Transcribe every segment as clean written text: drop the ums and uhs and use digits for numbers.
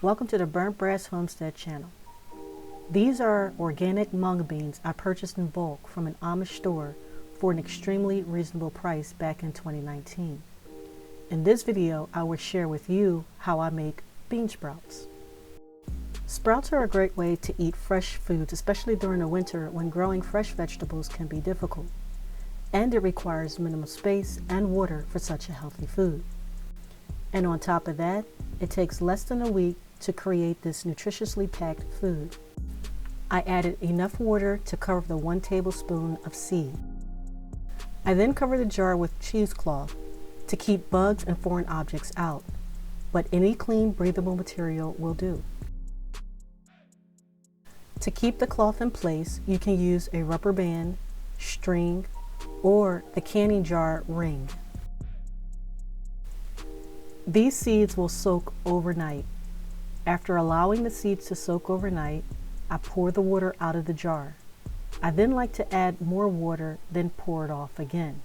Welcome to the Burnt Brass Homestead channel. These are organic mung beans I purchased in bulk from an Amish store for an extremely reasonable price back in 2019. In this video, I will share with you how I make bean sprouts. Sprouts are a great way to eat fresh foods, especially during the winter when growing fresh vegetables can be difficult. And it requires minimal space and water for such a healthy food. And on top of that, it takes less than a week to create this nutritiously packed food. I added enough water to cover the 1 tablespoon of seed. I then covered the jar with cheesecloth to keep bugs and foreign objects out, but any clean, breathable material will do. To keep the cloth in place, you can use a rubber band, string, or the canning jar ring. These seeds will soak overnight. After allowing the seeds to soak overnight, I pour the water out of the jar. I then like to add more water, then pour it off again.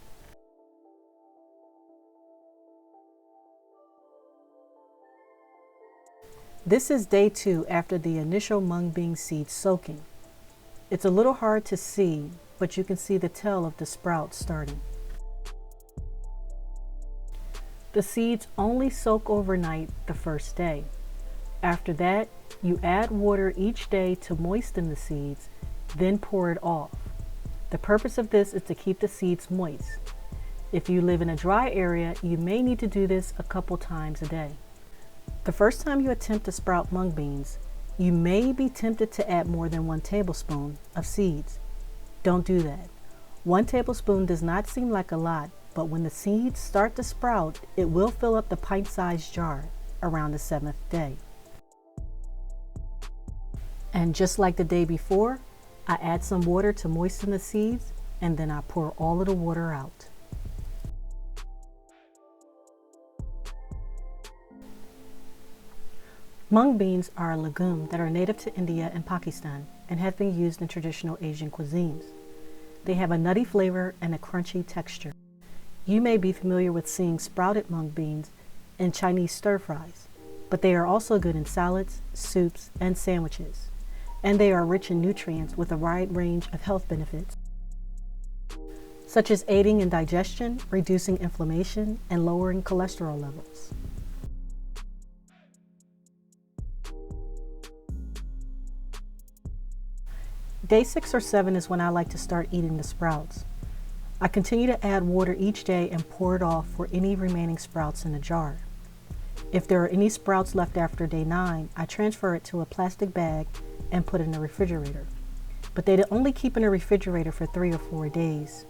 This is day 2 after the initial mung bean seed soaking. It's a little hard to see, but you can see the tail of the sprout starting. The seeds only soak overnight the first day. After that, you add water each day to moisten the seeds, then pour it off. The purpose of this is to keep the seeds moist. If you live in a dry area, you may need to do this a couple times a day. The first time you attempt to sprout mung beans, you may be tempted to add more than 1 tablespoon of seeds. Don't do that. 1 tablespoon does not seem like a lot, but when the seeds start to sprout, it will fill up the pint-sized jar around the 7th day. And just like the day before, I add some water to moisten the seeds, and then I pour all of the water out. Mung beans are a legume that are native to India and Pakistan and have been used in traditional Asian cuisines. They have a nutty flavor and a crunchy texture. You may be familiar with seeing sprouted mung beans in Chinese stir-fries, but they are also good in salads, soups, and sandwiches. And they are rich in nutrients with a wide range of health benefits, such as aiding in digestion, reducing inflammation, and lowering cholesterol levels. Day 6 or 7 is when I like to start eating the sprouts. I continue to add water each day and pour it off for any remaining sprouts in the jar. If there are any sprouts left after day 9, I transfer it to a plastic bag and put it in the refrigerator. But they only keep in the refrigerator for 3 or 4 days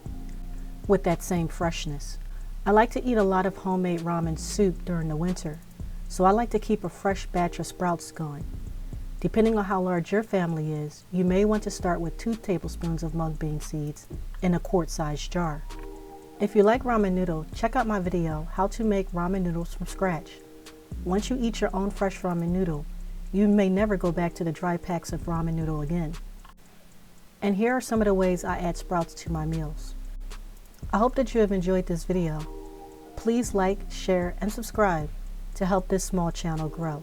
with that same freshness. I like to eat a lot of homemade ramen soup during the winter, so I like to keep a fresh batch of sprouts going. Depending on how large your family is, you may want to start with 2 tablespoons of mung bean seeds in a quart-sized jar. If you like ramen noodle, check out my video, How to Make Ramen Noodles from Scratch. Once you eat your own fresh ramen noodle, you may never go back to the dry packs of ramen noodle again. And here are some of the ways I add sprouts to my meals. I hope that you have enjoyed this video. Please like, share, and subscribe to help this small channel grow.